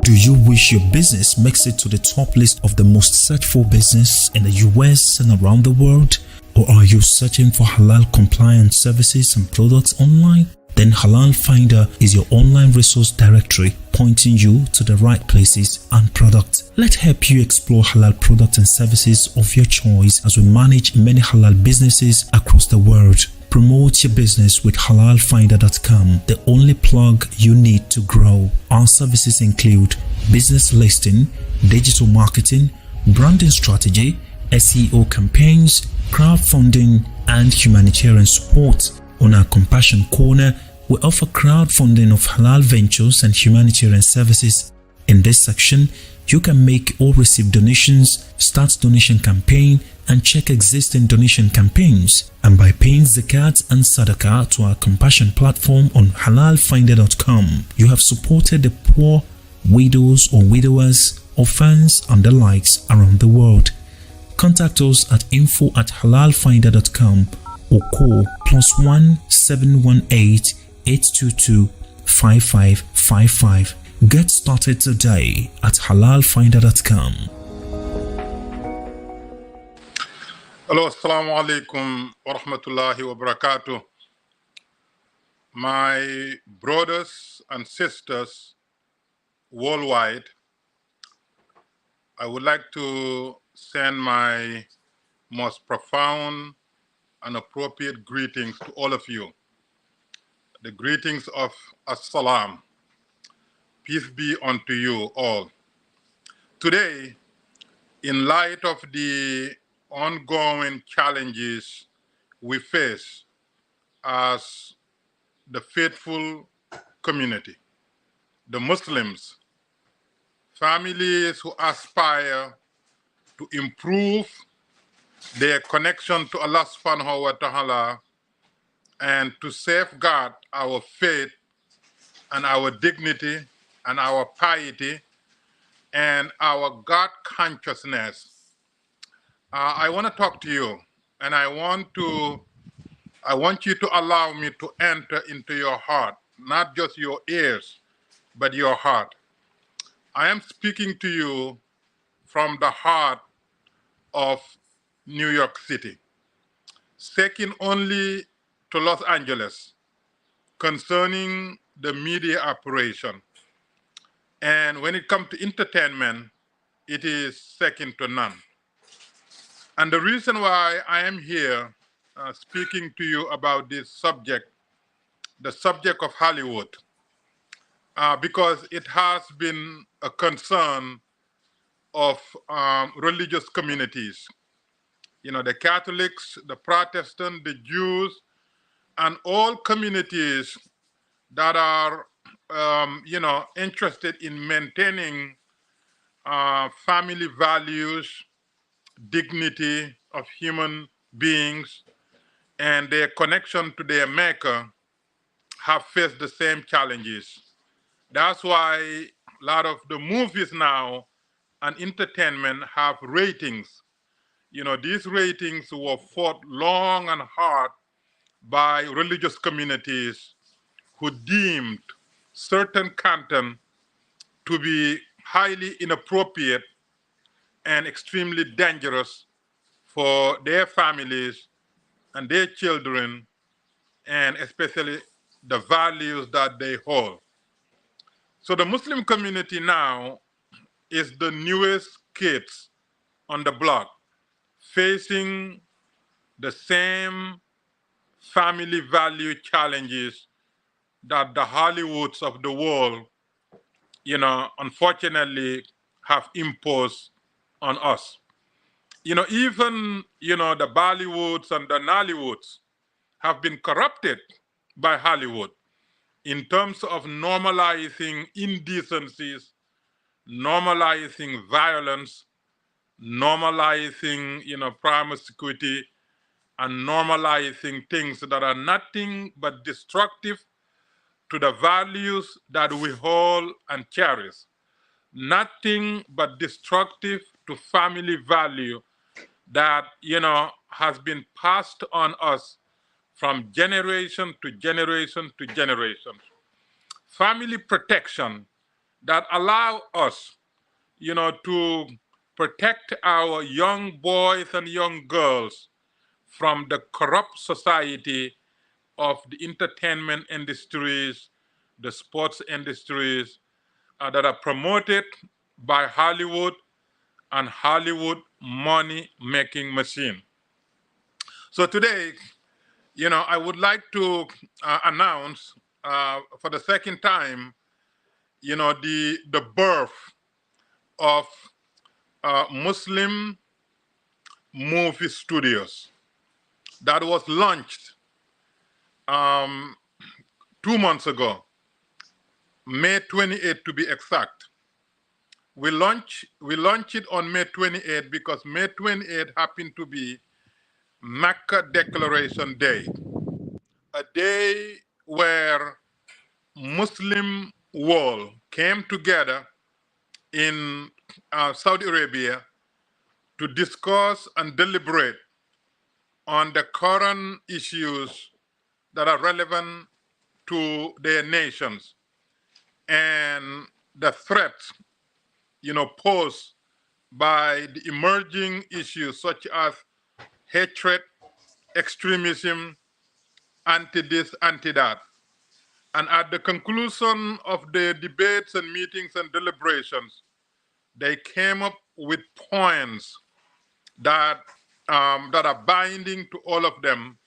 Do you wish your business makes it to the top list of the most searched for business in the US and around the world? Or are you searching for halal compliant services and products online? Then Halal Finder is your online resource directory pointing you to the right places and products. Let's help you explore halal products and services of your choice as we manage many halal businesses across the world. Promote your business with halalfinder.com, the only plug you need to grow. Our services include business listing, digital marketing, branding strategy, SEO campaigns, crowdfunding, and humanitarian support. On our Compassion Corner, we offer crowdfunding of halal ventures and humanitarian services. In this section, you can make or receive donations, start donation campaign, and check existing donation campaigns. And by paying zakat and sadaqah to our Compassion platform on halalfinder.com, you have supported the poor, widows or widowers, orphans, and the likes around the world. Contact us at info@halalfinder.com or call +1 718 822 5555. Get started today at halalfinder.com. Hello, assalamu alaikum wa rahmatullahi wa barakatuh. My brothers and sisters worldwide, I would like to send my most profound and appropriate greetings to all of you. The greetings of As-salam. Peace be unto you all. Today, in light of the ongoing challenges we face as the faithful community, the Muslims, families who aspire to improve their connection to Allah subhanahu wa ta'ala and to safeguard our faith and our dignity and our piety and our God consciousness. I want to talk to you, and I want you to allow me to enter into your heart, not just your ears, but your heart. I am speaking to you from the heart of New York City, second only to Los Angeles, concerning the media operation. And when it comes to entertainment, it is second to none. And the reason why I am here speaking to you about this subject, the subject of Hollywood, because it has been a concern of religious communities. You know, the Catholics, the Protestants, the Jews, and all communities that are, interested in maintaining family values, dignity of human beings, and their connection to their maker have faced the same challenges. That's why a lot of the movies now and entertainment have ratings. You know, these ratings were fought long and hard by religious communities who deemed certain content to be highly inappropriate and extremely dangerous for their families and their children, and especially the values that they hold. So the Muslim community now is the newest kids on the block, facing the same family value challenges that the Hollywoods of the world, unfortunately have imposed on us. Even, the Bollywoods and the Nollywoods have been corrupted by Hollywood in terms of normalizing indecencies, normalizing violence, normalizing, promiscuity, and normalizing things that are nothing but destructive to the values that we hold and cherish. Nothing but destructive to family value that, has been passed on us from generation to generation to generation. Family protection that allow us, to protect our young boys and young girls from the corrupt society of the entertainment industries, the sports industries that are promoted by Hollywood and Hollywood money-making machine. So today, I would like to announce for the second time, the birth of Muslim movie studios that was launched 2 months ago, May 28th to be exact. We launched it on May 28th because May 28th happened to be Mecca Declaration Day, a day where Muslim world came together in Saudi Arabia to discuss and deliberate on the current issues that are relevant to their nations and the threats, posed by the emerging issues such as hatred, extremism, anti-this, anti-that. And at the conclusion of the debates and meetings and deliberations, they came up with points that are binding to all of them.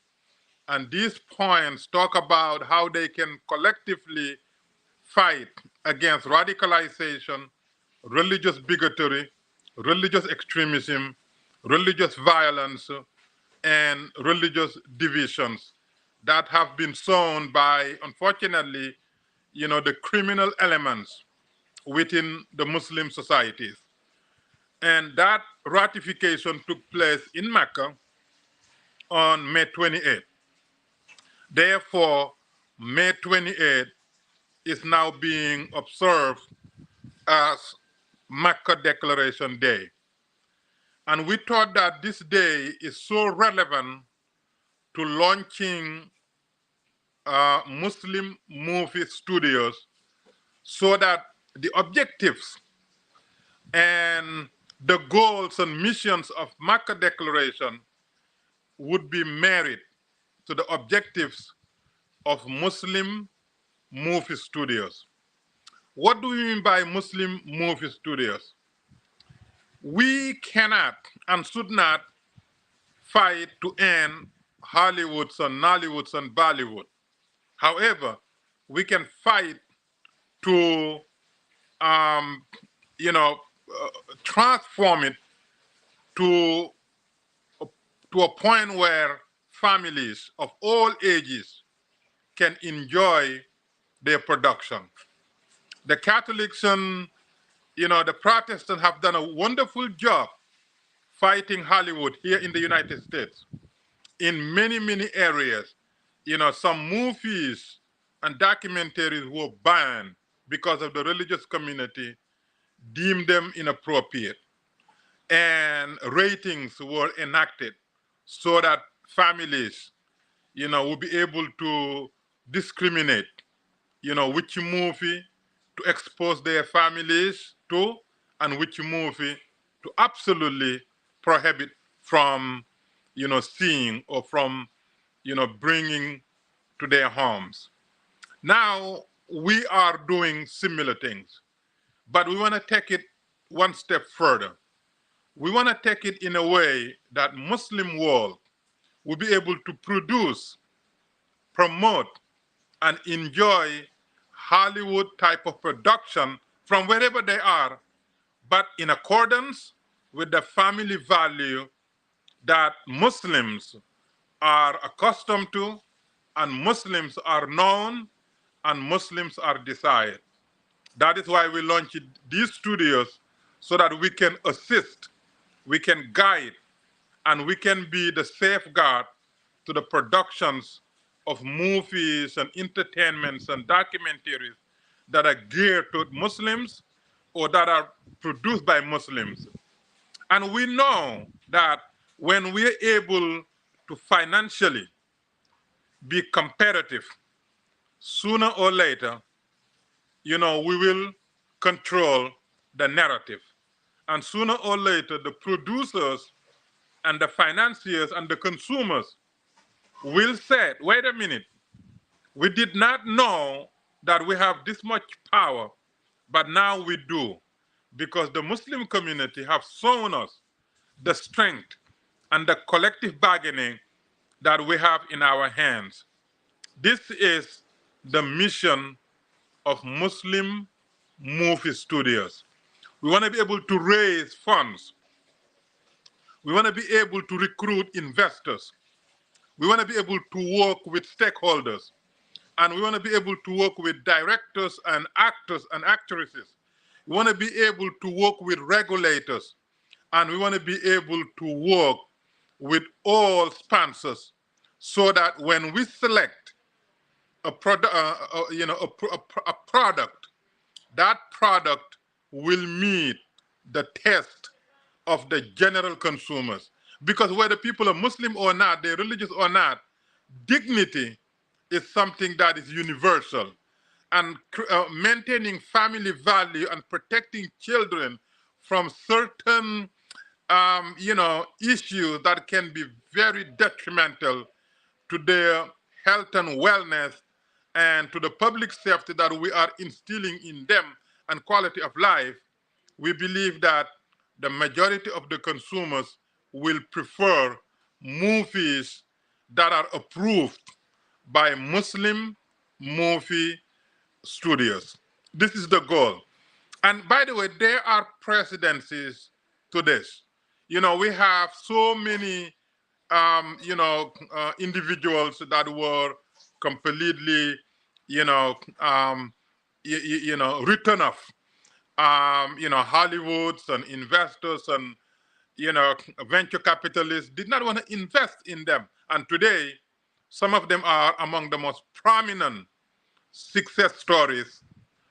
And these points talk about how they can collectively fight against radicalization, religious bigotry, religious extremism, religious violence, and religious divisions that have been sown by, unfortunately, the criminal elements within the Muslim societies. And that ratification took place in Mecca on May 28th. Therefore, May 28th is now being observed as Mecca Declaration Day. And we thought that this day is so relevant to launching Muslim movie studios so that the objectives and the goals and missions of Mecca Declaration would be married to the objectives of Muslim movie studios. What do we mean by Muslim movie studios? We cannot and should not fight to end Hollywoods and Nollywoods and Bollywood. However, we can fight to, transform it to a point where families of all ages can enjoy their production. The Catholics and the Protestants have done a wonderful job fighting Hollywood here in the United States in many, many areas. Some movies and documentaries were banned because of the religious community deemed them inappropriate. And ratings were enacted so that families, will be able to discriminate, which movie to expose their families to and which movie to absolutely prohibit from, seeing or from, bringing to their homes. Now, we are doing similar things, but we want to take it one step further. We want to take it in a way that Muslim world will be able to produce, promote, and enjoy Hollywood type of production from wherever they are, but in accordance with the family value that Muslims are accustomed to, and Muslims are known, and Muslims are desired. That is why we launched these studios, so that we can assist, we can guide, and we can be the safeguard to the productions of movies and entertainments and documentaries that are geared toward Muslims or that are produced by Muslims. And we know that when we're able to financially be competitive, sooner or later, we will control the narrative. And sooner or later, the producers and the financiers and the consumers will say, wait a minute, we did not know that we have this much power, but now we do, because the Muslim community have shown us the strength and the collective bargaining that we have in our hands. This is the mission of Muslim movie studios. We want to be able to raise funds. We want to be able to recruit investors. We want to be able to work with stakeholders. And we want to be able to work with directors and actors and actresses. We want to be able to work with regulators. And we want to be able to work with all sponsors so that when we select a product, a product, that product will meet the test of the general consumers. Because whether people are Muslim or not, they're religious or not, dignity is something that is universal. And maintaining family value and protecting children from certain issues that can be very detrimental to their health and wellness and to the public safety that we are instilling in them and quality of life, we believe that the majority of the consumers will prefer movies that are approved by Muslim movie studios. This is the goal. And by the way, there are precedences to this. We have so many, individuals that were completely, written off. Hollywoods and investors and, venture capitalists did not want to invest in them. And today, some of them are among the most prominent success stories,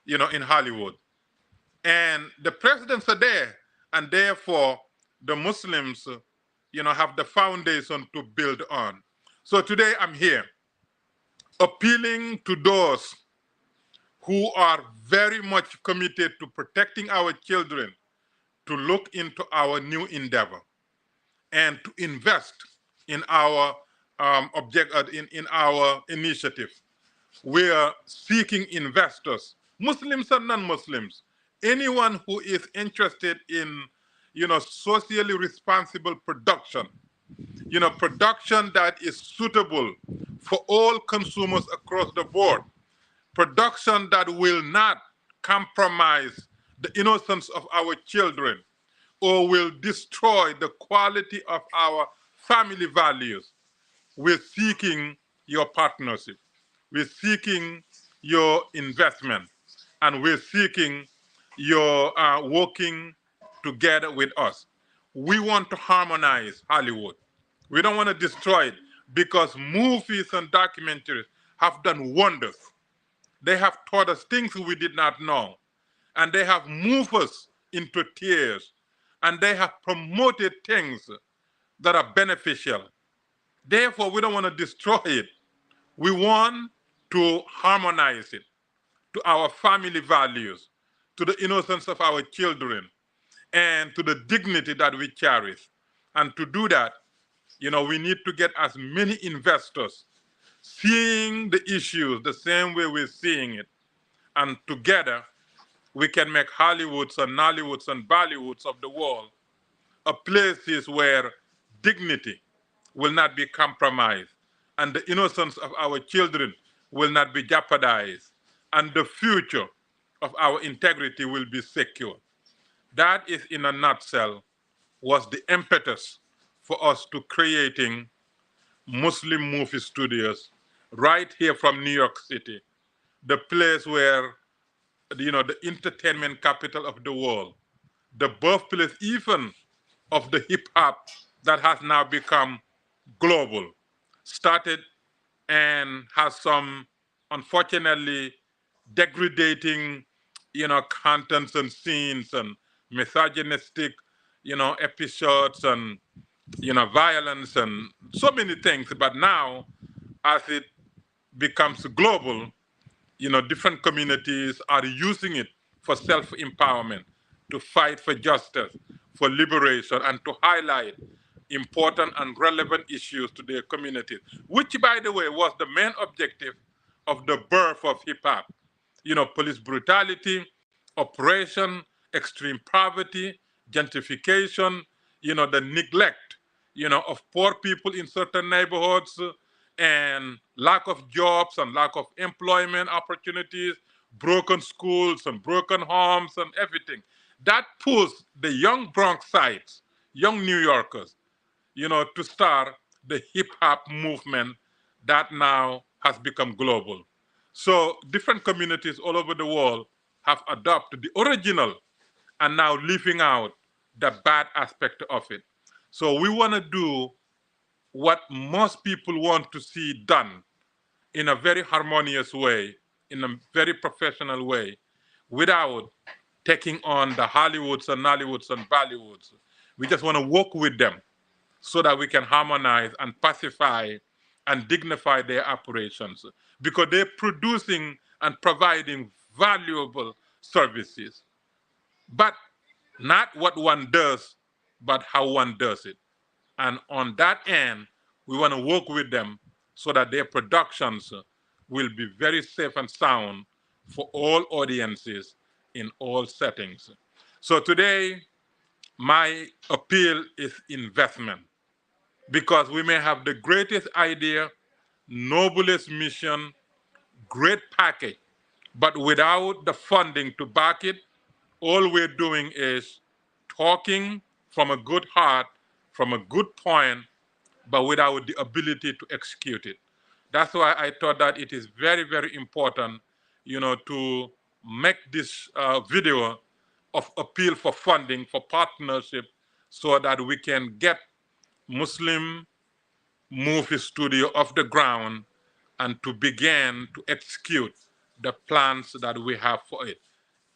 in Hollywood. And the precedents are there, and therefore the Muslims, have the foundation to build on. So today I'm here appealing to those who are very much committed to protecting our children to look into our new endeavor and to invest in our in our initiative. We are seeking investors, Muslims and non-Muslims, anyone who is interested in, socially responsible production, production that is suitable for all consumers across the board, production that will not compromise the innocence of our children or will destroy the quality of our family values. We're seeking your partnership. We're seeking your investment, and we're seeking your working together with us. We want to harmonize Hollywood. We don't want to destroy it, because movies and documentaries have done wonders. They have taught us things we did not know, and they have moved us into tears, and they have promoted things that are beneficial. Therefore, we don't want to destroy it. We want to harmonize it to our family values, to the innocence of our children, and to the dignity that we cherish. And to do that, we need to get as many investors seeing the issues the same way we're seeing it. And together, we can make Hollywoods and Nollywoods and Bollywoods of the world a places where dignity will not be compromised, and the innocence of our children will not be jeopardized, and the future of our integrity will be secure. That is, in a nutshell, was the impetus for us to creating Muslim movie studios right here from New York City, the place where, the entertainment capital of the world, the birthplace even of the hip hop that has now become global, started and has some, unfortunately, degrading, contents and scenes and misogynistic, episodes and, violence and so many things. But now, as it becomes global, different communities are using it for self-empowerment, to fight for justice, for liberation, and to highlight important and relevant issues to their communities, which, by the way, was the main objective of the birth of hip-hop. You know, police brutality, oppression, extreme poverty, gentrification, you know, the neglect, you know, of poor people in certain neighborhoods, and lack of jobs and lack of employment opportunities, broken schools and broken homes and everything. That pushed the young Bronxites, young New Yorkers, you know, to start the hip hop movement that now has become global. So different communities all over the world have adopted the original and now leaving out the bad aspect of it. So we want to do what most people want to see done in a very harmonious way, in a very professional way, without taking on the Hollywoods and Nollywoods and Bollywoods. We just want to work with them so that we can harmonize and pacify and dignify their operations, because they're producing and providing valuable services. But not what one does, but how one does it. And on that end, we want to work with them so that their productions will be very safe and sound for all audiences in all settings. So today, my appeal is investment, because we may have the greatest idea, noblest mission, great package, but without the funding to back it, all we're doing is talking from a good heart, from a good point, but without the ability to execute it. That's why I thought that it is very, very important, you know, to make this video of appeal for funding, for partnership, so that we can get Muslim movie studio off the ground and to begin to execute the plans that we have for it.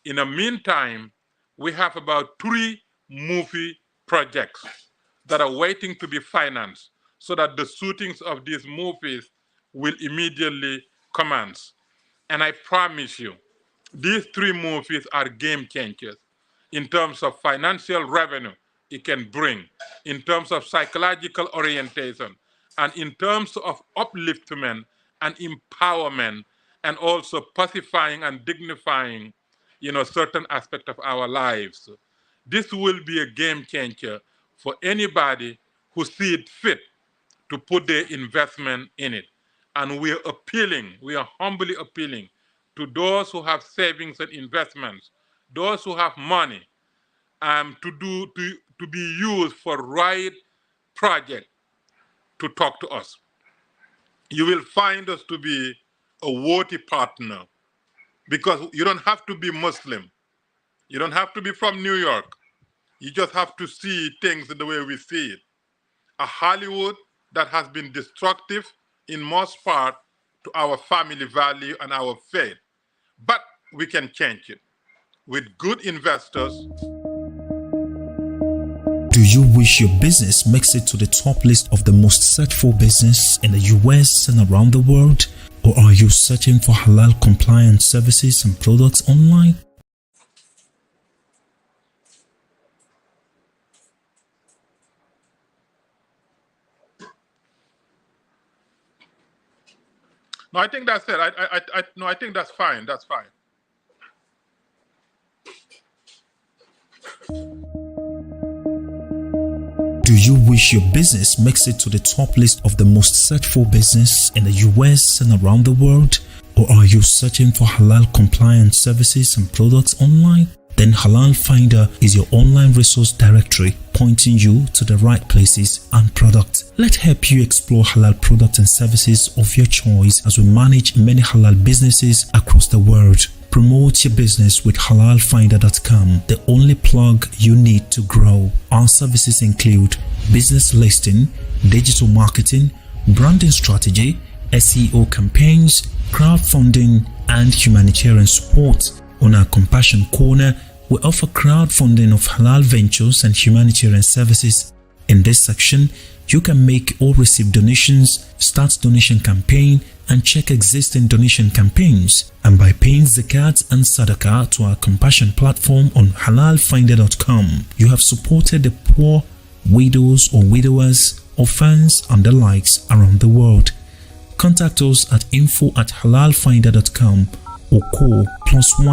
In the meantime, we have about 3 movie projects that are waiting to be financed so that the shootings of these movies will immediately commence. And I promise you, these 3 movies are game changers in terms of financial revenue it can bring, in terms of psychological orientation, and in terms of upliftment and empowerment, and also pacifying and dignifying, you know, certain aspects of our lives. This will be a game changer for anybody who sees it fit to put their investment in it. And we are humbly appealing to those who have savings and investments, those who have money, to be used for right project, to talk to us. You will find us to be a worthy partner, because you don't have to be Muslim. You don't have to be from New York. You just have to see things the way we see it. A Hollywood that has been destructive in most part to our family value and our faith. But we can change it with good investors. Do you wish your business makes it to the top list of the most searched for business in the US and around the world? Or are you searching for halal compliant services and products online? No, I think that's it. I think that's fine. That's fine. Do you wish your business makes it to the top list of the most searched for business in the US and around the world? Or are you searching for halal compliant services and products online? Then Halal Finder is your online resource directory, pointing you to the right places and products. Let's help you explore halal products and services of your choice as we manage many halal businesses across the world. Promote your business with halalfinder.com, the only plug you need to grow. Our services include business listing, digital marketing, branding strategy, SEO campaigns, crowdfunding, and humanitarian support. On our Compassion Corner, we offer crowdfunding of halal ventures and humanitarian services. In this section, you can make or receive donations, start donation campaign, and check existing donation campaigns. And by paying zakat and sadaqah to our compassion platform on halalfinder.com, you have supported the poor, widows or widowers, orphans and the likes around the world. Contact us at info@halalfinder.com or call +1